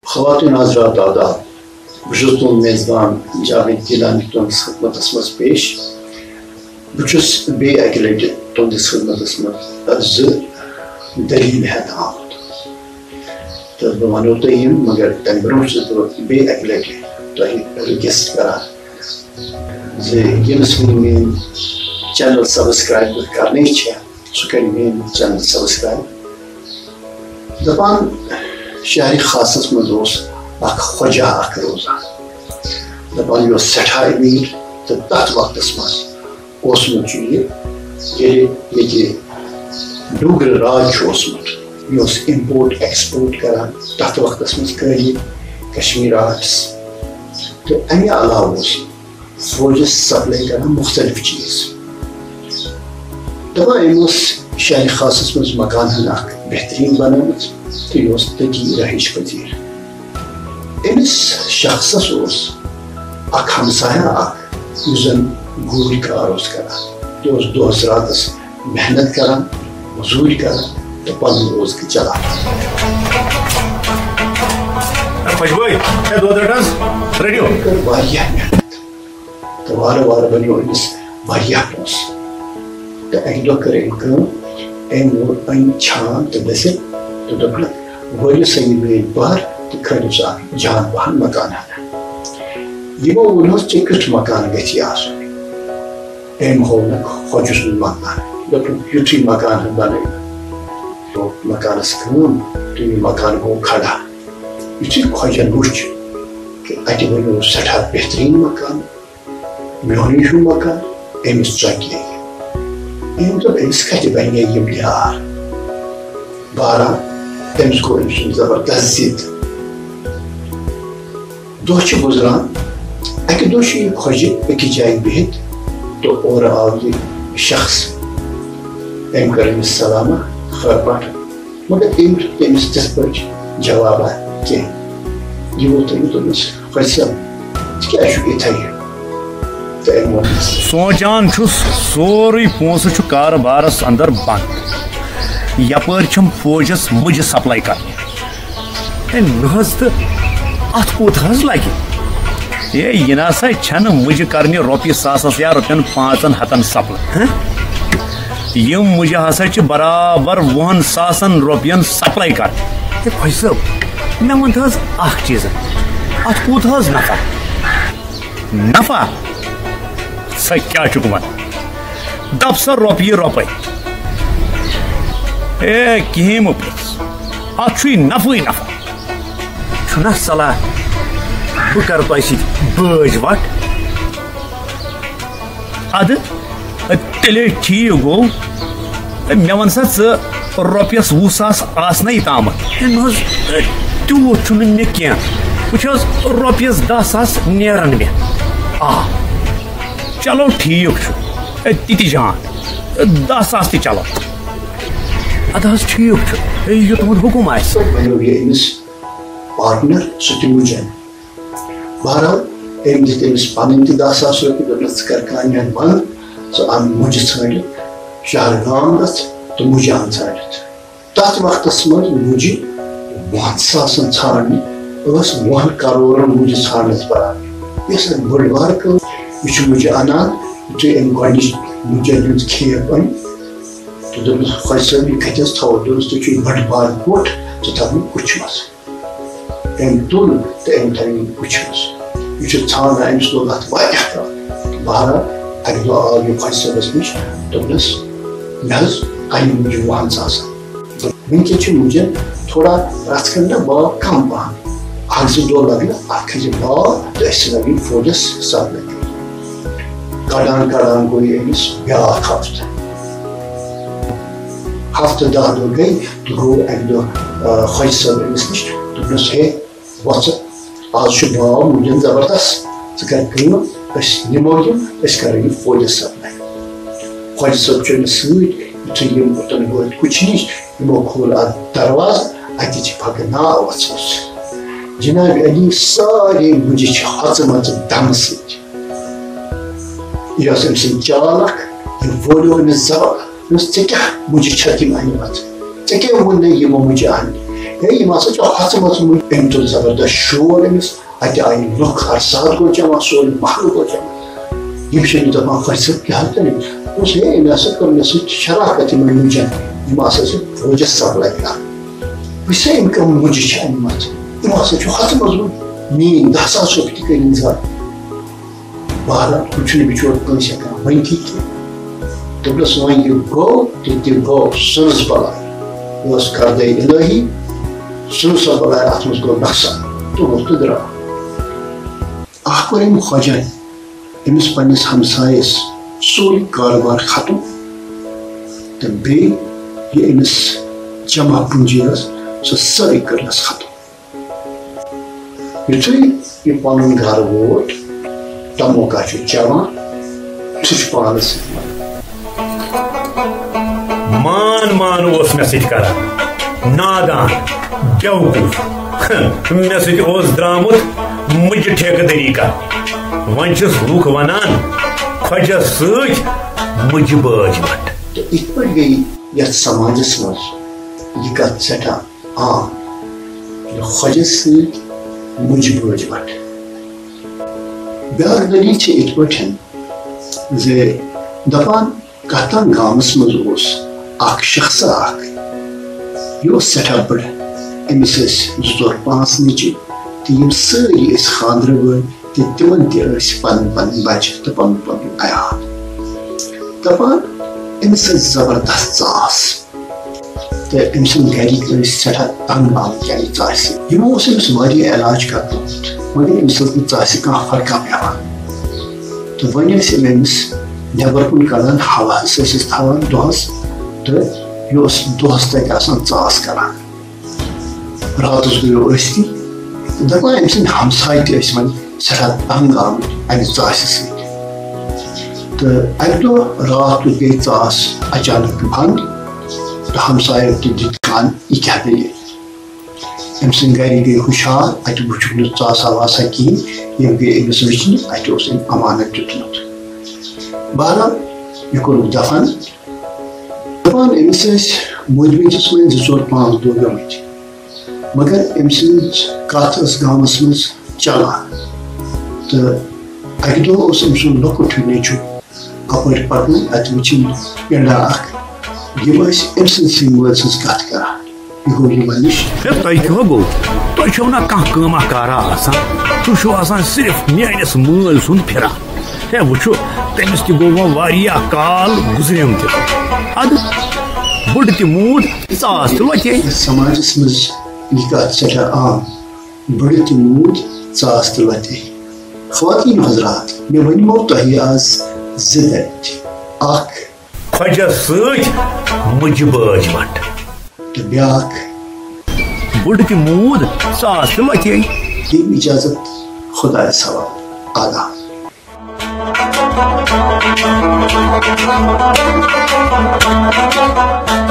خواتین حضرات آداب بہت تہد میزبان جاوید گیلانی تہندس خدمتس مز پیش بہس بیٚیہِ اکہِ لٹہِ تہندس خدمتس مز دلیل ہیٚتھ آمت تو بہٕ ونو تۄہہِ یِم مگر تمہِ برونٛہہ چھُس بہٕ بیٚیہِ اکہِ لٹہِ تۄہہِ رِکویسٹ کران زِ ییٚمِس وٕنہِ میٲنۍ چینل سبسکرایب کرنے چھےٚ سُہ کرِ میٲنۍ چینل سبسکرایب دپان شہری خاصس مز اوس اکھ خۄجا اکھ روزان دپان یہِ اوس سٮ۪ٹھاہ أمیٖر تہٕ تتھ وقتس مز اوسمُت چھُ یہِ ییٚلہِ ییٚتہِ ڈوگرٕ راج چھُ اوسمُت یہِ اوس اِمپورٹ ایٚکسپورٹ کران تتھ وقتس مز قٲلیٖن کشمیٖر آرٹس تہٕ امہِ علاوٕ اوس فوجس سپلاے کران مختلف چیٖز دپان أمۍ اوس شہری خاصس مز مکان ہن اکھ بہتریٖن بنٲومٕژ تہٕ یہِ اوس تٔتی رہائش پذیٖر أمِس شخصس اوس اکھ ہمسایا اکھ یُس زن گوٗرۍ کار اوس کران یہِ اوس دۄہس راتس محنت کران مزوٗرۍ کران تہٕ پنُن روزگار چلاوان کٔر واریاہ محنت تہٕ وارٕ وارٕ بنیو أمِس واریاہ پونٛسہٕ تہٕ اکہِ دۄہ کٔر أمۍ کٲم أمۍ أنۍ چھان تہٕ دٔسِل تہٕ دوٚپنکھ وٲلِو سا یہِ میٛٲنۍ بہر تہٕ کھٲلِو سا اکھ جان پہن مکان ہنا یِمو ووٚنہوس ژےٚ کیُتھ مکان گژھی آسُن أمۍ ہوونکھ خۄجہِ سُنٛد مکان دوٚپُکھ یُتھُے مکان ہن بنٲیو مکانس کٲم تہٕ یہِ مکان گوٚو کھڑا یُتھُے خۄجن وٕچھ کہِ اتہِ بنیو سٮ۪ٹھاہ بہتریٖن مکان میونٕے ہیوٗ مکان أمِس ژۄکے أمۍ دوٚپ أمِس کتہِ بنہِ یِم یار بہرحال تٔمِس گوٚو أمۍ سُنٛد زبردست ضِد دۄہ چھِ گُزران اکہِ دۄہ چھُ یہِ خۄجہِ أکِس جایہِ بِہِتھ تہٕ اورٕ آو یہِ شخص أمۍ کٔر أمِس سلامہ خٲر پٲٹھۍ مگر أمۍ دیُت تٔمِس تِتھ پٲٹھۍ جوابہ کینٛہہ یہِ ووت أمِس دوٚپنس خۄجہِ صٲب ژٕ کیٛازِ چھُکھ یِتھَے تہٕ أمۍ ووٚن سونچان چھُس سورُے پونٛسہٕ چھُ کارٕبارس اندر بنٛد یپٲرۍ چھِم فوجس مُجہِ سپلاے کرنہِ نہ حظ تہٕ اتھ کوٗت حظ لگہِ ہے یہِ نسا چھنہٕ مُجہِ کرنہِ رۄپیہِ ساسس یا رۄپین 500 سپلاے یِم مُجہِ ہسا چھِ برابر 20,000 رۄپین سپلاے کرنہِ ہے خۄجہِ صٲب مےٚ ون تہٕ حظ اکھ چیٖزا اتھ کوٗت حظ نفع نفع سا کیٛاہ چھُکھ ونان دپ سا رۄپیہِ رۄپے ہے کِہیٖنۍ مہٕ پرٛژھ اتھ چھُے نفعٕے نفع چھُنا صلاح بہٕ کرٕ تۄہہِ سۭتۍ بٲج وٹ ادٕ تیٚلے ٹھیٖک گوٚو مےٚ ون سا ژٕ رۄپیس 20,000 آسنَے تامتھ نہ حظ تیوٗت چھُنہٕ مےٚ کینٛہہ وٕچھ حظ رۄپیس 10,000 نیرن مےٚ آ چلو ٹھیٖک چھُ تِتہِ جان 10,000 تہِ چلو ادٕ حظ ٹھیٖک چھُ یہِ تُہُنٛد حُکُم آسہِ بنیو یہِ أمِس پارٹنر سُہ تہِ مُجن بہرحال أمۍ دِتۍ أمِس پنٕنۍ تہِ 10,000 رۄپیہِ دوٚپنس ژٕ کر کامہِ ہن بنٛد ژٕ اَن مُجہِ ژھٲنڈِتھ شہر گام گژھ تہٕ مُجہِ اَن ژھٲنڈِتھ تتھ وقتس منٛز مُجہِ 20,000 ژھانڈنہِ ٲس 10 کرورن مُجہِ ژھانڈنس برابر یۄس اکھ بٔڑ بارٕ کٲم یہِ چھُ مُجہِ اَنان یُتھُے أمۍ گۄڈنِچ مُجن ہٕنٛز کھیپ أنۍ تہٕ دوٚپنس خۄجہِ صٲب یہِ کتہِ حظ تھاوو دوٚپنس تُہۍ چھُو بٔڑ بارٕ کوٹھ ژٕ تھاو یہِ کُچھِ منٛز أمۍ تُل تہٕ أمۍ تھٲو یہِ کُچھِ منٛز یہِ چھُ ژھانڈان أمِس لوگ اتھ واریاہ کال بہرحال اکہِ دۄہ آو یہِ خۄجہِ صٲبس نِش دوٚپنس مےٚ حظ انہِ مُجہِ 20,000 وٕنکٮ۪ن چھِ مُجن تھوڑا رژھ کھنٛڈ نہ باو کم پہم اکھ زٕ دۄہ لگنہٕ اتھ کھسہِ باو تہٕ أسۍ لگہِ فوجس سپلاے کڑان کڑان گوٚو یہِ أمِس بیٛاکھ ہفتہٕ 10 دۄہ گٔے تہٕ گوٚو اکہِ دۄہ خۄجہِ صٲب أمِس نِش دوٚپنس ہے وۄژٕ آز چھُ باو مُجن زبردست ژٕ کر کٲم أسۍ نِمو یِم أسۍ کرو یہِ فوجس سپلاے خۄجہِ صٲب چھُ أمِس سۭتۍ یُتھُے یِم اوٚتن وٲتۍ کُچھِ نِش یِمو کھوٗل اتھ دروازٕ اتہِ چھِ پھکہٕ ناو ؤژھمٕژ جناب علی سارے مُجہِ چھِ ہۄژمژٕ دمہٕ سۭتۍ یہِ ٲس أمۍ سٕنٛز چال اکھ یہِ وولو أمِس زبردست ژےٚ کیٛاہ مُجہِ چھکھ یِم انِمژٕ ٹھیک وون یہ مجھے ہے یہ ہسا ہتھ مت ام تل زبردست شور امس اتہ آئی لُکھ ارسات گو جمع سورے محل گو جمع یہ دپان فصل کیا کریں اس ہے ام ہسا کر مے سۭتۍ شراکت یمن مجن یم ہسا فوجس سپلائی کر وچھ ام کم مجھ ام یم ہسا ہتھ مز مین 10,000 رۄپیہِ تہِ کٔرِن زیادٕ بہرحال ہُہ چھُنہٕ بِچور کٲنٛسہِ ہٮ۪کان ؤنتھٕے کینٛہہ دوٚپنس وۄنۍ یہِ گوٚو تہٕ تہِ گوٚو سٕنٛز بلاے یہِ ٲس قردے الہی سٕنٛز بلاے اتھ منٛز گوٚو نۄقصان تُل تہٕ درٛاو اکھ کوٚر أمۍ خۄجن أمِس پننِس ہمسایس سورُے کاربار ختم تہٕ بیٚیہِ یہِ أمِس جمع پوٗنٛجی ٲس سۄ سٲرٕے کٔرنس ختم یُتھُے یہِ پنُن گرٕ ووت تموکا چھُ چٮ۪وان سُہ چھُ پانس مان مان اوس مےٚ سۭتۍ کران نادان بیوقوٗف مےٚ سۭتۍ اوس درٛامُت مُجہِ ٹھیکہٕ دٔری کرنہِ وۄنۍ چھِس لُکھ ونان خۄجس سۭتۍ مُجہِ بٲج وٹ تہٕ یِتھ پٲٹھۍ گٔیہِ یتھ سماجس منٛز یہِ کتھ سٮ۪ٹھاہ عام خۄجس سۭتۍ مُجہِ بٲج وٹ بیاکھ دٔلیٖل چھِ یِتھ پٲٹھۍ زِ دپان کتھ تام گامس منٛز اوس اکھ شخصا اکھ یہِ اوس سٮ۪ٹھاہ بٔڑ أمِس ٲسۍ 2-4-5 نیٚچِو تہٕ یِم سٲری ٲسۍ خانٛدرٕ وٲلۍ تہٕ تِمن تہِ ٲسۍ پنٕنۍ پنٕنۍ بچہِ تہٕ پنُن پنُن عیال دپان أمِس ٲس زبردست ژاس تہٕ أمۍ سٕنٛدۍ گرِکۍ ٲسۍ سٮ۪ٹھاہ تنگ آمٕتۍ یعنی ژاسہِ یِمو اوس أمِس واریاہ علاج کرنومُت مگر أمِس ٲس نہٕ ژاسہِ کانٛہہ فرقا پٮ۪وان تہٕ وۄنۍ ٲسۍ یِم أمِس نٮ۪بر کُن کڑان ہوہس ٲسِس تھاوان دۄہس تہٕ یہِ اوس دۄہس تتہِ آسان ژاس کران راتس گٔیو ٲستی دپان أمۍ سٕنٛدۍ ہمساے تہِ ٲسۍ وۄنۍ سٮ۪ٹھاہ تنگ آمٕتۍ امہِ ژاسہِ سۭتۍ تہٕ اکہِ دۄہ رات گٔیے ژاس اچانک بنٛد تہٕ ہمسایو تہِ دِتۍ کان یہِ کیٛاہ دٔلیٖل أمۍ سٕنٛدۍ گرِکۍ گٔیے ہُشار اتہِ وٕچھُکھ نہٕ ژاسا واسا کِہیٖنۍ یِم گٔیے أمِس وٕچھنہِ اتہِ اوس أمۍ امانت دیُتمُت بہرحال یہِ کوٚرُکھ دفن دپان أمِس ٲسۍ موٗدمٕتِس وۄنۍ 2-4-5 دۄہ گٔمٕتۍ مگر أمۍ سٕنٛز کتھ ٲس گامس منٛز چلان تہٕ اکہِ دۄہ اوس أمۍ سُنٛد لۄکُٹ ہیوٗ نیٚچوٗ اپٲرۍ پکنٕے اتہِ وٕچھِنۍ پِنڈا اکھ یِم ٲسۍ أمۍ سٕنٛدسٕے مٲلۍ سٕنٛز کتھ کران یہِ گوٚو یِمن نِش تۄہہِ کیٛاہ گوٚو تۄہہِ چھو نا کانٛہہ کٲما کارا آسان تُہۍ چھِو آسان صرف میٲنِس مٲلۍ سُنٛد پھران ہے وٕچھو تٔمِس تہِ گوٚو وۄنۍ واریاہ کال گُزریوم تہِ ادٕ بٔڑ تہِ موٗد ژاس تہِ لۄتے سماجس منٛز یہِ کتھ سٮ۪ٹھاہ عام بٔڑ تہِ موٗد ژاس تہِ لۄتے خواتیٖن حضرات مےٚ ؤنمو تۄہہِ آز 2 دٔلیٖل اکھ خۄجس سۭتۍ مُجہِ بٲج وٹ تہٕ بیاکھ بٔڑ تہِ موٗد ژاس تہِ لۄتے دِیِو اِجازت خۄدایس حوالہٕ آداب Thank you.